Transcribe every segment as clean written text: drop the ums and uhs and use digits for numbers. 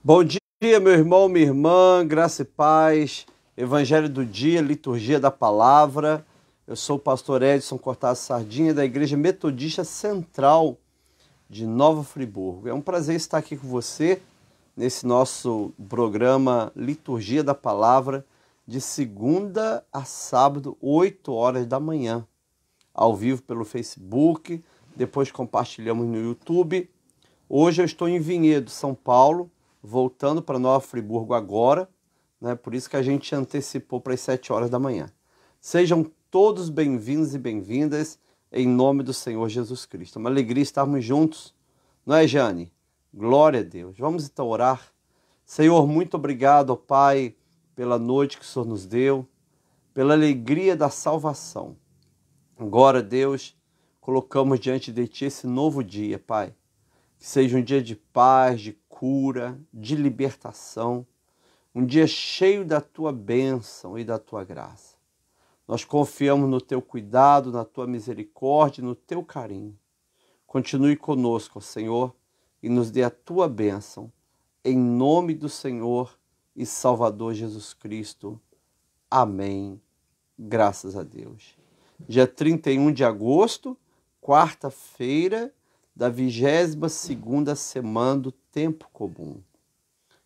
Bom dia, meu irmão, minha irmã, graça e paz, Evangelho do dia, liturgia da palavra. Eu sou o pastor Edson Cortaz Sardinha, da Igreja Metodista Central de Nova Friburgo. É um prazer estar aqui com você nesse nosso programa Liturgia da Palavra, de segunda a sábado, 8 horas da manhã, ao vivo pelo Facebook, depois compartilhamos no YouTube. Hoje eu estou em Vinhedo, São Paulo, voltando para Nova Friburgo agora, né? Por isso que a gente antecipou para as 7 horas da manhã. Sejam todos bem-vindos e bem-vindas em nome do Senhor Jesus Cristo. É uma alegria estarmos juntos, não é, Jane? Glória a Deus. Vamos então orar. Senhor, muito obrigado, ó Pai, pela noite que o Senhor nos deu, pela alegria da salvação. Agora, Deus, colocamos diante de Ti esse novo dia, Pai. Que seja um dia de paz, de cura, de libertação, um dia cheio da Tua bênção e da Tua graça. Nós confiamos no Teu cuidado, na Tua misericórdia, no Teu carinho. Continue conosco, Senhor, e nos dê a Tua bênção, em nome do Senhor e Salvador Jesus Cristo. Amém. Graças a Deus. Dia 31 de agosto, quarta-feira, da 22ª semana do tempo comum.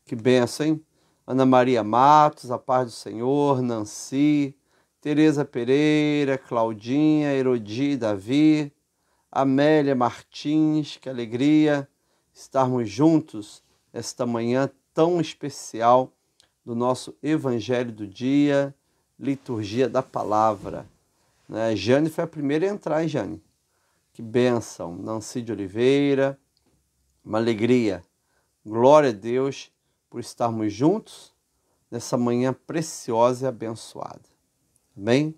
Que benção, hein? Ana Maria Matos, a paz do Senhor, Nancy, Tereza Pereira, Claudinha, Herodi, Davi, Amélia Martins, que alegria estarmos juntos esta manhã tão especial do nosso Evangelho do dia, liturgia da palavra. Jane foi a primeira a entrar, hein, Jane? Que bênção, Nancy de Oliveira, uma alegria, glória a Deus por estarmos juntos nessa manhã preciosa e abençoada. Amém?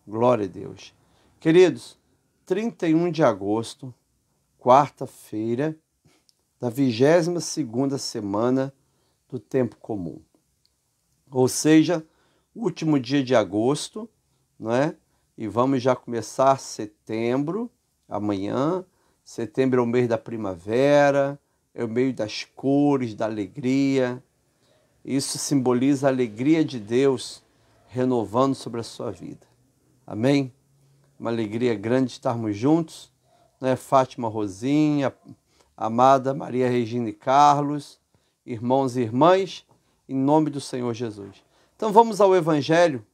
Glória a Deus. Queridos, 31 de agosto, quarta-feira, da 22ª semana do tempo comum. Ou seja, último dia de agosto, não é? E vamos já começar setembro, amanhã. Setembro é o mês da primavera, é o mês das cores, da alegria. Isso simboliza a alegria de Deus renovando sobre a sua vida. Amém? Uma alegria grande estarmos juntos, né? Fátima Rosinha, amada Maria Regina e Carlos, irmãos e irmãs, em nome do Senhor Jesus. Então vamos ao Evangelho,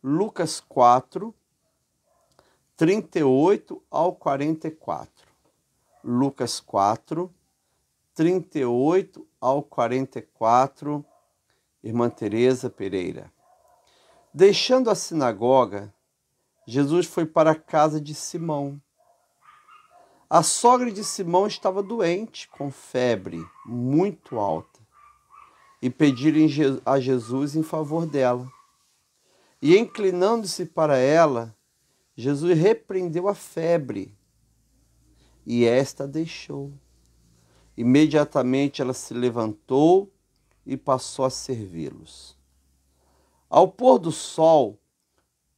Lucas 4, 38 ao 44. Lucas 4, 38 ao 44, irmã Tereza Pereira. Deixando a sinagoga, Jesus foi para a casa de Simão. A sogra de Simão estava doente, com febre muito alta, e pediram a Jesus em favor dela. E inclinando-se para ela, Jesus repreendeu a febre, e esta a deixou. Imediatamente ela se levantou e passou a servi-los. Ao pôr do sol,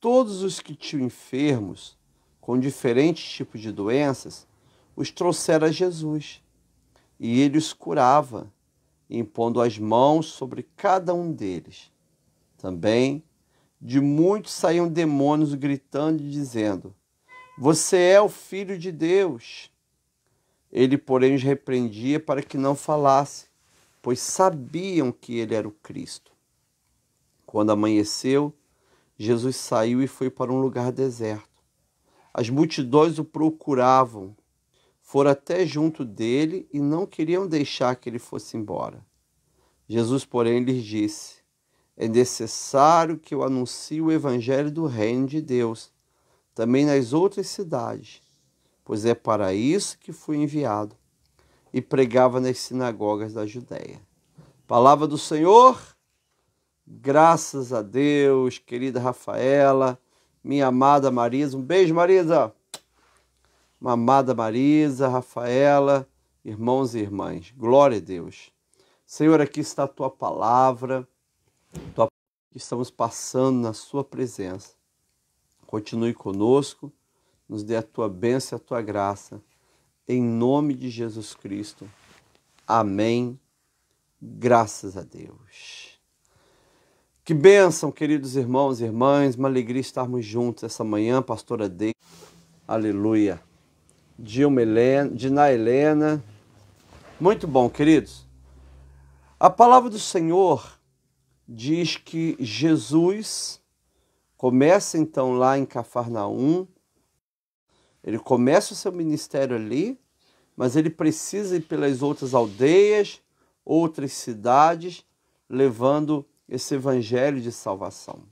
todos os que tinham enfermos, com diferentes tipos de doenças, os trouxeram a Jesus, e ele os curava, impondo as mãos sobre cada um deles. Também de muitos saíam demônios gritando e dizendo: "Você é o Filho de Deus." Ele, porém, os repreendia para que não falasse, pois sabiam que ele era o Cristo. Quando amanheceu, Jesus saiu e foi para um lugar deserto. As multidões o procuravam, foram até junto dele e não queriam deixar que ele fosse embora. Jesus, porém, lhes disse: "É necessário que eu anuncie o evangelho do reino de Deus, também nas outras cidades, pois é para isso que fui enviado." E pregava nas sinagogas da Judéia. Palavra do Senhor, graças a Deus, querida Rafaela, minha amada Marisa, um beijo, Marisa. Uma amada Marisa, Rafaela, irmãos e irmãs, glória a Deus. Senhor, aqui está a tua palavra, que estamos passando na sua presença. Continue conosco, nos dê a tua bênção e a tua graça, em nome de Jesus Cristo. Amém Graças a Deus. Que bênção, queridos irmãos e irmãs. Uma alegria estarmos juntos essa manhã, pastora Deise. Aleluia. Dina Helena. Muito bom, queridos. A palavra do Senhor diz que Jesus começa então lá em Cafarnaum. Ele começa o seu ministério ali, mas ele precisa ir pelas outras aldeias, outras cidades, levando esse evangelho de salvação.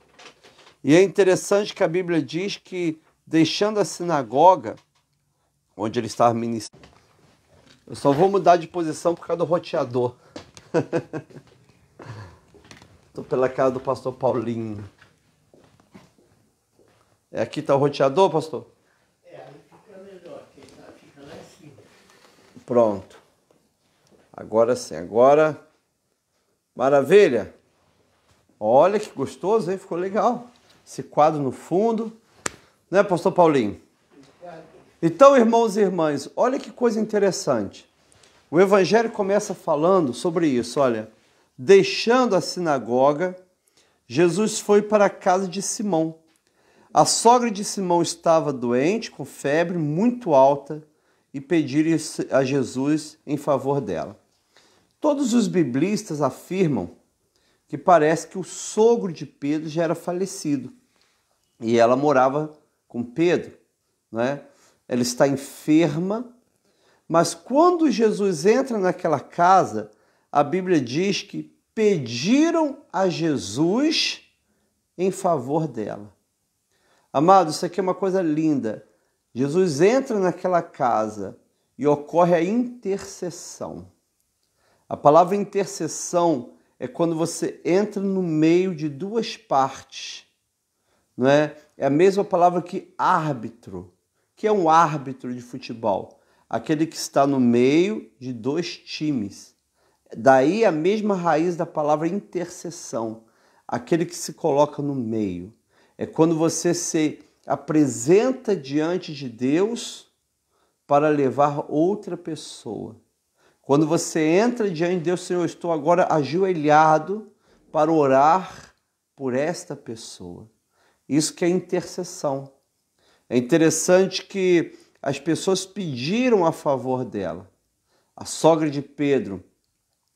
E é interessante que a Bíblia diz que, deixando a sinagoga, onde ele estava ministrando, eu só vou mudar de posição por causa do roteador. Estou pela casa do pastor Paulinho. Aqui está o roteador, pastor? Aí fica melhor, fica lá em cima. Pronto. Agora sim, agora... Maravilha! Olha que gostoso, hein? Ficou legal. Esse quadro no fundo. Né, pastor Paulinho? Então, irmãos e irmãs, olha que coisa interessante. O Evangelho começa falando sobre isso, olha. Deixando a sinagoga, Jesus foi para a casa de Simão. A sogra de Simão estava doente, com febre muito alta, e pediram a Jesus em favor dela. Todos os biblistas afirmam que parece que o sogro de Pedro já era falecido e ela morava com Pedro, né? Ela está enferma, mas quando Jesus entra naquela casa, a Bíblia diz que pediram a Jesus em favor dela. Amado, isso aqui é uma coisa linda. Jesus entra naquela casa e ocorre a intercessão. A palavra intercessão é quando você entra no meio de duas partes, não é? É a mesma palavra que árbitro. Que é um árbitro de futebol? Aquele que está no meio de dois times. Daí a mesma raiz da palavra intercessão. Aquele que se coloca no meio. É quando você se apresenta diante de Deus para levar outra pessoa. Quando você entra diante de Deus, Senhor, eu estou agora ajoelhado para orar por esta pessoa. Isso que é intercessão. É interessante que as pessoas pediram a favor dela. A sogra de Pedro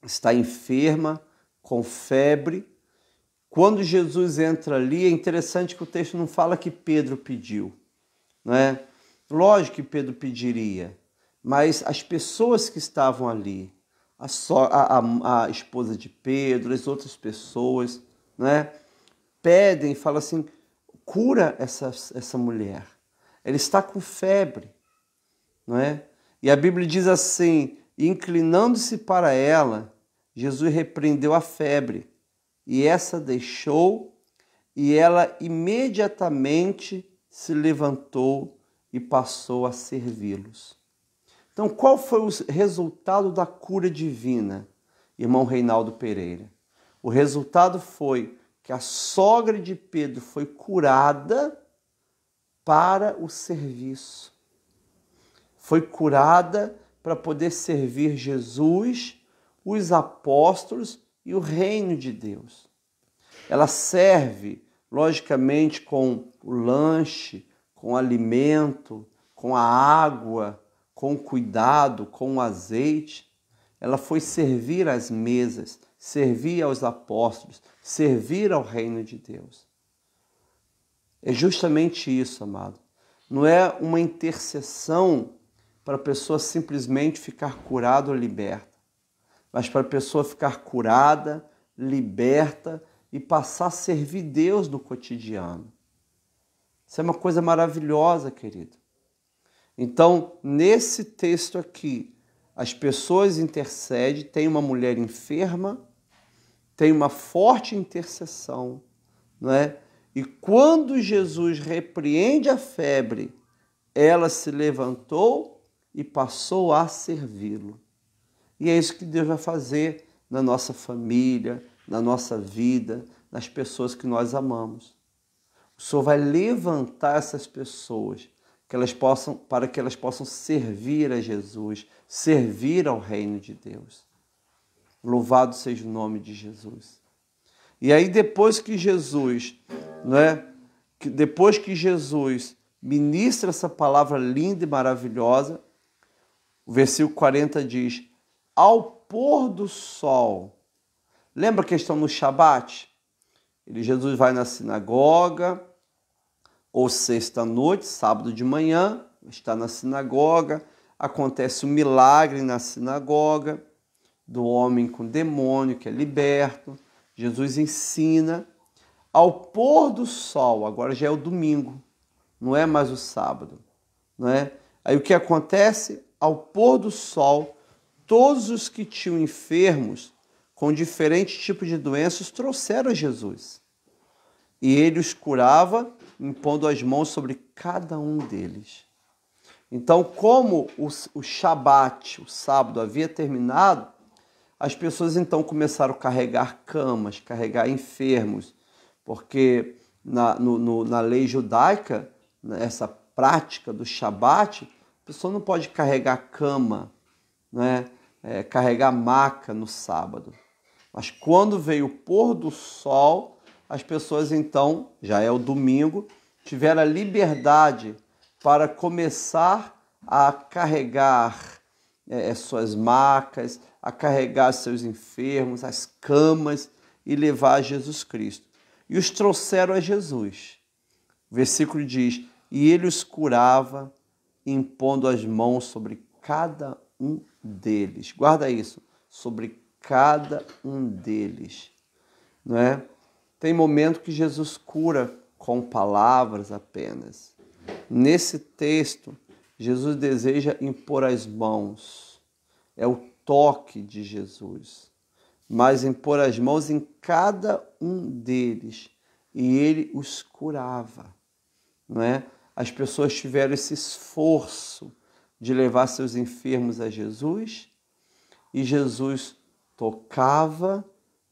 está enferma, com febre. Quando Jesus entra ali, é interessante que o texto não fala que Pedro pediu, não é? Lógico que Pedro pediria, mas as pessoas que estavam ali, a esposa de Pedro, as outras pessoas, né, pedem e falam assim, cura essa mulher. Ela está com febre, não é? E a Bíblia diz assim, inclinando-se para ela, Jesus repreendeu a febre, e essa deixou, e ela imediatamente se levantou e passou a servi-los. Então, qual foi o resultado da cura divina, irmão Reinaldo Pereira? O resultado foi que a sogra de Pedro foi curada para o serviço. Foi curada para poder servir Jesus, os apóstolos e o reino de Deus. Ela serve, logicamente, com o lanche, com o alimento, com a água, com cuidado, com o azeite. Ela foi servir às mesas, servir aos apóstolos, servir ao reino de Deus. É justamente isso, amado. Não é uma intercessão para a pessoa simplesmente ficar curada ou liberta, mas para a pessoa ficar curada, liberta e passar a servir Deus no cotidiano. Isso é uma coisa maravilhosa, querido. Então, nesse texto aqui, as pessoas intercedem, tem uma mulher enferma, tem uma forte intercessão, não é? E quando Jesus repreende a febre, ela se levantou e passou a servi-lo. E é isso que Deus vai fazer na nossa família, na nossa vida, nas pessoas que nós amamos. O Senhor vai levantar essas pessoas para que elas possam servir a Jesus, servir ao reino de Deus. Louvado seja o nome de Jesus. E aí depois que Jesus, depois que Jesus ministra essa palavra linda e maravilhosa, o versículo 40 diz: ao pôr do sol. Lembra que estão no Shabat? Jesus vai na sinagoga, ou sexta-noite, sábado de manhã, está na sinagoga, acontece um milagre na sinagoga, do homem com demônio que é liberto. Jesus ensina. Ao pôr do sol, agora já é o domingo, não é mais o sábado, não é? Aí o que acontece? Ao pôr do sol, todos os que tinham enfermos com diferentes tipos de doenças trouxeram a Jesus. E ele os curava, impondo as mãos sobre cada um deles. Então, como o Shabat, o sábado, havia terminado, as pessoas então começaram a carregar camas, carregar enfermos, porque na lei judaica, essa prática do Shabat, a pessoa não pode carregar cama, né? Carregar maca no sábado. Mas quando veio o pôr do sol, as pessoas então, já é o domingo, tiveram a liberdade para começar a carregar suas macas, a carregar seus enfermos, as camas e levar a Jesus Cristo. E os trouxeram a Jesus. O versículo diz: e ele os curava, impondo as mãos sobre cada um deles. Guarda isso, sobre cada um deles. Não é? Tem momento que Jesus cura com palavras apenas. Nesse texto, Jesus deseja impor as mãos. É o toque de Jesus. Mas impor as mãos em cada um deles. E ele os curava. Não é? As pessoas tiveram esse esforço de levar seus enfermos a Jesus. E Jesus tocava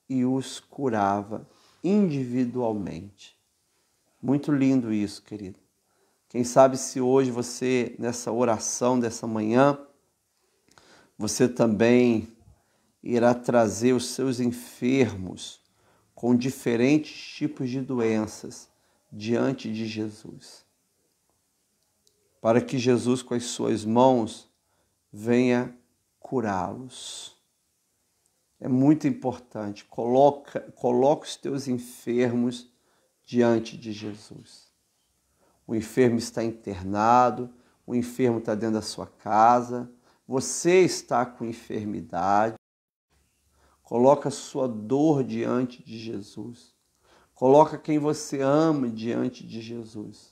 e os curava individualmente. Muito lindo isso, querido. Quem sabe se hoje você, nessa oração dessa manhã, você também irá trazer os seus enfermos com diferentes tipos de doenças diante de Jesus. Para que Jesus, com as suas mãos, venha curá-los. É muito importante. Coloca os teus enfermos diante de Jesus. O enfermo está internado, o enfermo está dentro da sua casa, você está com enfermidade. Coloca a sua dor diante de Jesus. Coloca quem você ama diante de Jesus.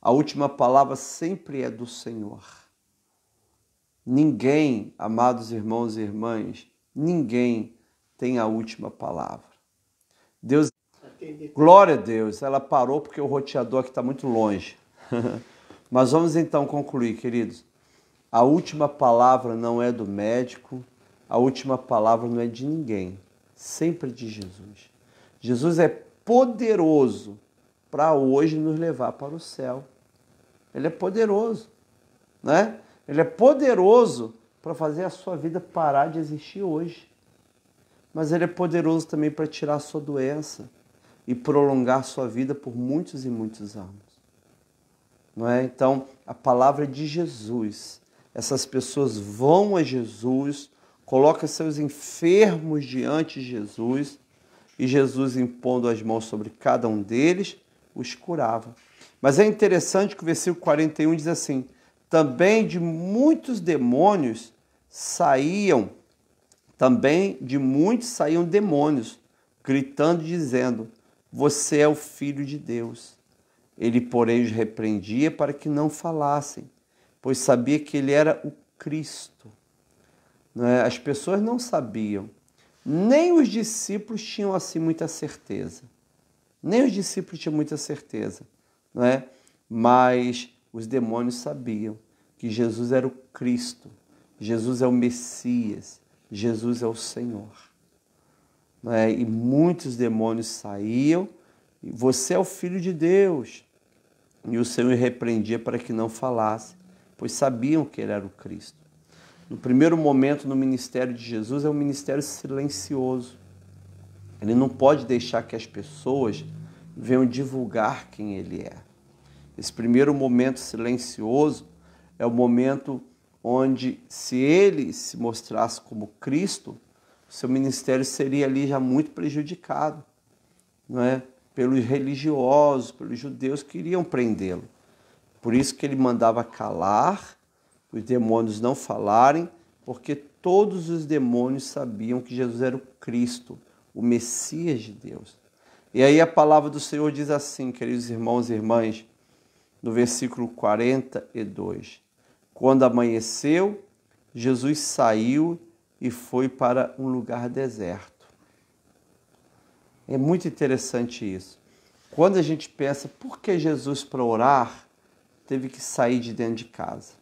A última palavra sempre é do Senhor. Ninguém, amados irmãos e irmãs, ninguém tem a última palavra. Deus, glória a Deus, ela parou porque o roteador aqui está muito longe. Mas vamos então concluir, queridos. A última palavra não é do médico, a última palavra não é de ninguém, sempre de Jesus. Jesus é poderoso para hoje nos levar para o céu. Ele é poderoso, né? Ele é poderoso para fazer a sua vida parar de existir hoje. Mas ele é poderoso também para tirar a sua doença e prolongar a sua vida por muitos e muitos anos. Não é? Então, a palavra é de Jesus. Essas pessoas vão a Jesus, colocam seus enfermos diante de Jesus e Jesus, impondo as mãos sobre cada um deles, os curava. Mas é interessante que o versículo 41 diz assim: também de muitos saíam demônios, gritando e dizendo: você é o Filho de Deus. Ele, porém, os repreendia para que não falassem, pois sabia que ele era o Cristo. As pessoas não sabiam, nem os discípulos tinham assim muita certeza. Nem os discípulos tinham muita certeza, não é? Mas os demônios sabiam que Jesus era o Cristo, Jesus é o Messias, Jesus é o Senhor. Não é? E muitos demônios saíam, e você é o Filho de Deus. E o Senhor repreendia para que não falasse, pois sabiam que ele era o Cristo. No primeiro momento no ministério de Jesus é um ministério silencioso. Ele não pode deixar que as pessoas venham divulgar quem ele é. Esse primeiro momento silencioso é o momento onde, se ele se mostrasse como Cristo, seu ministério seria ali já muito prejudicado, não é? Pelos religiosos, pelos judeus que iriam prendê-lo. Por isso que ele mandava calar, os demônios não falarem, porque todos os demônios sabiam que Jesus era o Cristo, o Messias de Deus. E aí a palavra do Senhor diz assim, queridos irmãos e irmãs, no versículo 42. Quando amanheceu, Jesus saiu e foi para um lugar deserto. É muito interessante isso. Quando a gente pensa, por que Jesus, para orar, teve que sair de dentro de casa?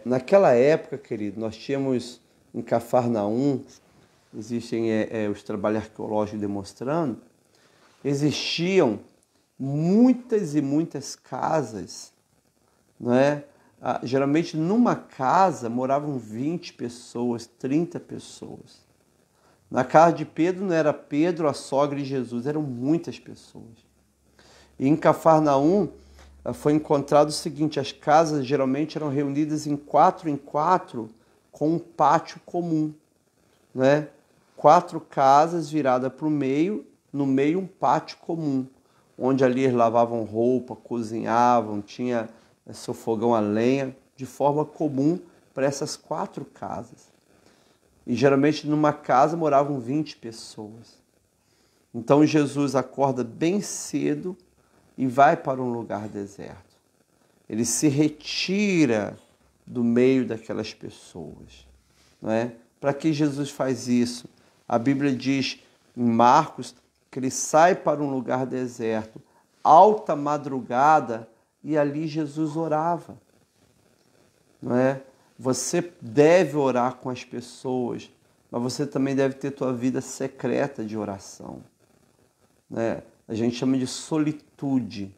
Naquela época, querido, nós tínhamos em Cafarnaum, existem os trabalhos arqueológicos demonstrando, existiam muitas e muitas casas, não é? Geralmente numa casa moravam 20 pessoas, 30 pessoas. Na casa de Pedro não era Pedro, a sogra e Jesus, eram muitas pessoas. E em Cafarnaum foi encontrado o seguinte, as casas geralmente eram reunidas em 4 com um pátio comum, né? 4 casas viradas para o meio, no meio um pátio comum, onde ali eles lavavam roupa, cozinhavam, tinha seu fogão a lenha, de forma comum para essas 4 casas. E geralmente numa casa moravam 20 pessoas. Então Jesus acorda bem cedo e vai para um lugar deserto. Ele se retira do meio daquelas pessoas, não é? Para que Jesus faz isso? A Bíblia diz em Marcos que ele sai para um lugar deserto, alta madrugada, e ali Jesus orava, não é? Você deve orar com as pessoas, mas você também deve ter tua vida secreta de oração, né? A gente chama de solitude,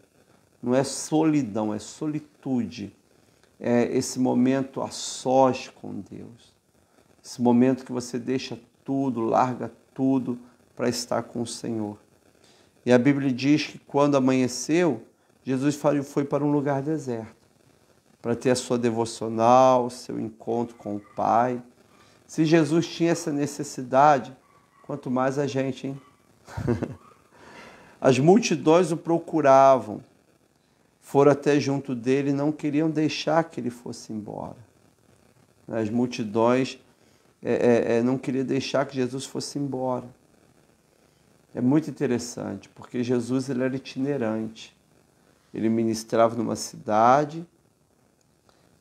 não é solidão, é solitude. É esse momento a sós com Deus, esse momento que você deixa tudo, larga tudo para estar com o Senhor. E a Bíblia diz que quando amanheceu, Jesus foi para um lugar deserto, para ter a sua devocional, seu encontro com o Pai. Se Jesus tinha essa necessidade, quanto mais a gente, hein? As multidões o procuravam, foram até junto dele e não queriam deixar que ele fosse embora. As multidões não queriam deixar que Jesus fosse embora. É muito interessante, porque Jesus ele era itinerante. Ele ministrava numa cidade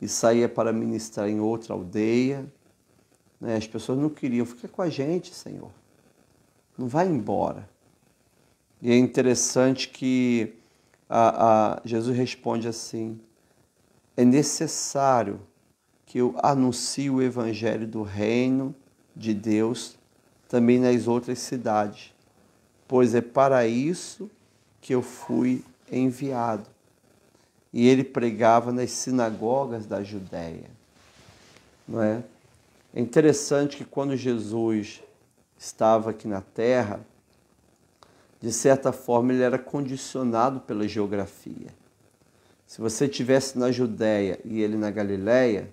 e saía para ministrar em outra aldeia. As pessoas não queriam, fica com a gente, Senhor. Não vai embora. E é interessante que Jesus responde assim, é necessário que eu anuncie o evangelho do reino de Deus também nas outras cidades, pois é para isso que eu fui enviado. E ele pregava nas sinagogas da Judéia. Não é? É interessante que quando Jesus estava aqui na terra, de certa forma ele era condicionado pela geografia. Se você estivesse na Judéia e ele na Galileia,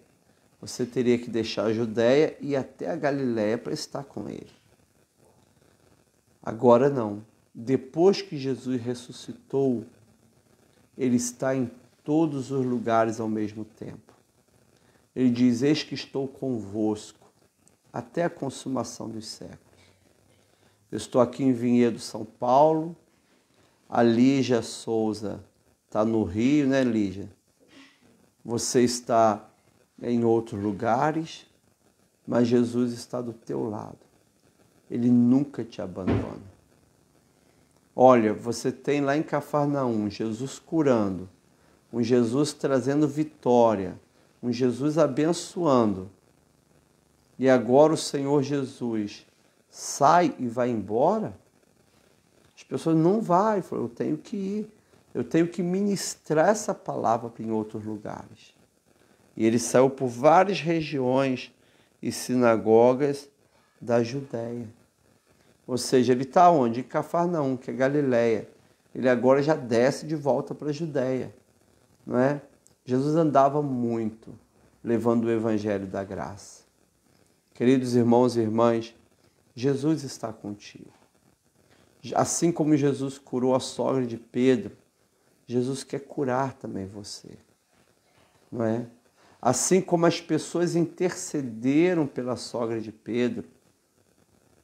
você teria que deixar a Judéia e ir até a Galileia para estar com ele. Agora não. Depois que Jesus ressuscitou, ele está em todos os lugares ao mesmo tempo. Ele diz, eis que estou convosco até a consumação dos séculos. Eu estou aqui em Vinhedo, São Paulo. A Lígia Souza está no Rio, né, Lígia? Você está em outros lugares, mas Jesus está do teu lado. Ele nunca te abandona. Olha, você tem lá em Cafarnaum Jesus curando, um Jesus trazendo vitória, um Jesus abençoando. E agora o Senhor Jesus sai e vai embora? As pessoas não vão, falam, eu tenho que ir, eu tenho que ministrar essa palavra em outros lugares. E ele saiu por várias regiões e sinagogas da Judéia. Ou seja, ele está onde? Em Cafarnaum, que é Galileia. Ele agora já desce de volta para a Judéia, não é? Jesus andava muito, levando o evangelho da graça. Queridos irmãos e irmãs, Jesus está contigo. Assim como Jesus curou a sogra de Pedro, Jesus quer curar também você, não é? Assim como as pessoas intercederam pela sogra de Pedro,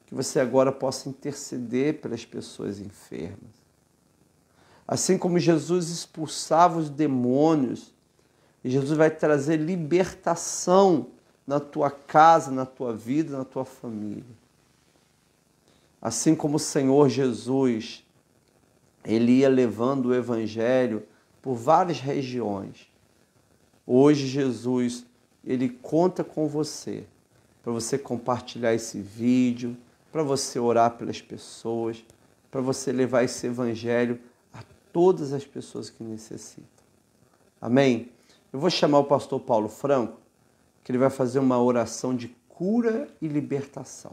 que você agora possa interceder pelas pessoas enfermas. Assim como Jesus expulsava os demônios, e Jesus vai trazer libertação na tua casa, na tua vida, na tua família. Assim como o Senhor Jesus, ele ia levando o evangelho por várias regiões. Hoje Jesus, ele conta com você, para você compartilhar esse vídeo, para você orar pelas pessoas, para você levar esse evangelho a todas as pessoas que necessitam. Amém? Eu vou chamar o pastor Paulo Franco, que ele vai fazer uma oração de cura e libertação.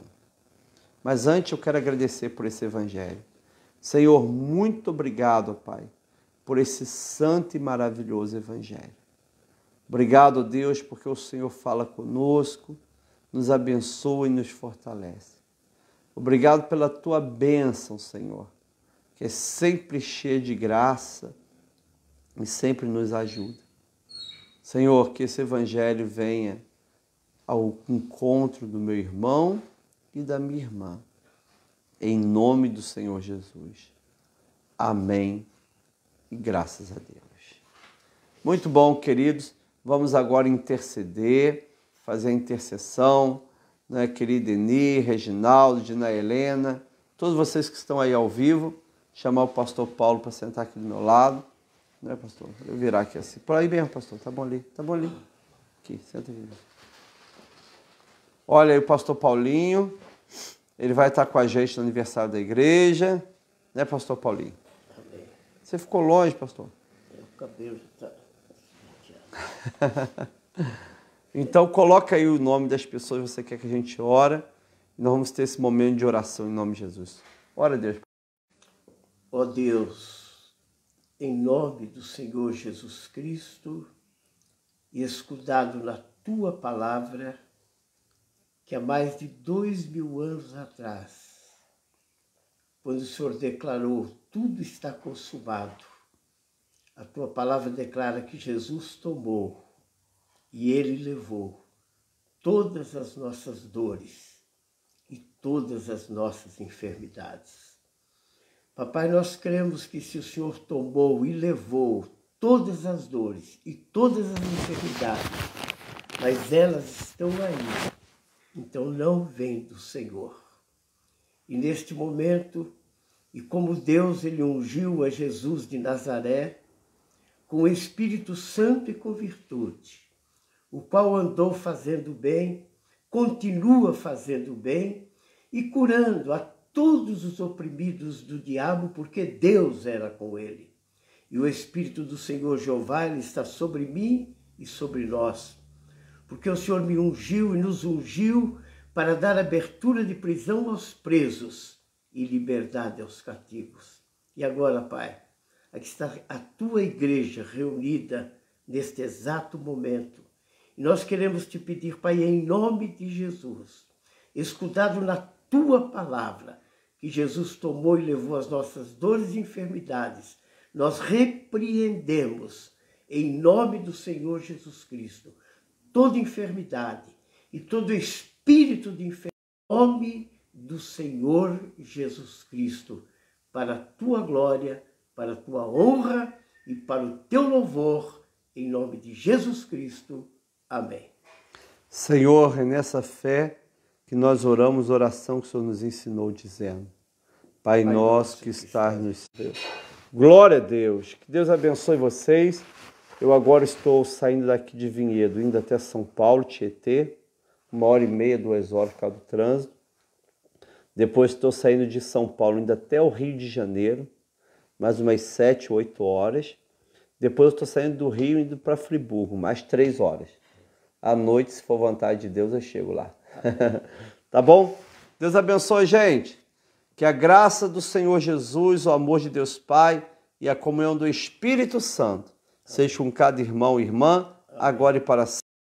Mas antes eu quero agradecer por esse evangelho. Senhor, muito obrigado, Pai, por esse santo e maravilhoso evangelho. Obrigado, Deus, porque o Senhor fala conosco, nos abençoa e nos fortalece. Obrigado pela tua bênção, Senhor, que é sempre cheia de graça e sempre nos ajuda. Senhor, que esse evangelho venha ao encontro do meu irmão e da minha irmã. Em nome do Senhor Jesus. Amém. E graças a Deus. Muito bom, queridos. Vamos agora interceder, fazer a intercessão, né, querida Eni, Reginaldo, Dina Helena, todos vocês que estão aí ao vivo, chamar o pastor Paulo para sentar aqui do meu lado. Né, pastor? Eu virar aqui assim. Por aí mesmo, pastor. Tá bom ali. Tá bom ali. Aqui, senta aqui. Olha aí o pastor Paulinho. Ele vai estar com a gente no aniversário da igreja. Né, pastor Paulinho? Amém. Você ficou longe, pastor? O cabelo está... Então, coloca aí o nome das pessoas que você quer que a gente ore. E nós vamos ter esse momento de oração em nome de Jesus. Ora, Deus. Ó Deus, em nome do Senhor Jesus Cristo, e escudado na Tua palavra, que há mais de 2000 anos atrás, quando o Senhor declarou, tudo está consumado, a Tua palavra declara que Jesus tomou e Ele levou todas as nossas dores e todas as nossas enfermidades. Papai, nós cremos que se o Senhor tomou e levou todas as dores e todas as enfermidades, mas elas estão aí, então não vem do Senhor. E neste momento, e como Deus ele ungiu a Jesus de Nazaré, com o Espírito Santo e com virtude, o qual andou fazendo bem, continua fazendo bem e curando a todos os oprimidos do diabo, porque Deus era com ele. E o Espírito do Senhor Jeová ele está sobre mim e sobre nós, porque o Senhor me ungiu e nos ungiu para dar abertura de prisão aos presos e liberdade aos cativos. E agora, Pai, aqui está a Tua igreja reunida neste exato momento. E nós queremos te pedir, Pai, em nome de Jesus, escudado na Tua palavra, que Jesus tomou e levou as nossas dores e enfermidades, nós repreendemos, em nome do Senhor Jesus Cristo, toda enfermidade e todo espírito de enfermidade, em nome do Senhor Jesus Cristo, para a Tua glória, para a Tua honra e para o Teu louvor, em nome de Jesus Cristo. Amém. Senhor, é nessa fé que nós oramos a oração que o Senhor nos ensinou, dizendo: Pai nosso que estás nos céus. Glória a Deus. Que Deus abençoe vocês. Eu agora estou saindo daqui de Vinhedo, indo até São Paulo, Tietê, 1h30, 2 horas por causa do trânsito. Depois estou saindo de São Paulo, indo até o Rio de Janeiro, mais umas 7, 8 horas. Depois estou saindo do Rio, indo para Friburgo, mais 3 horas. À noite, se for vontade de Deus, eu chego lá. Tá bom? Deus abençoe, gente. Que a graça do Senhor Jesus, o amor de Deus Pai e a comunhão do Espírito Santo seja com cada irmão e irmã, agora e para sempre.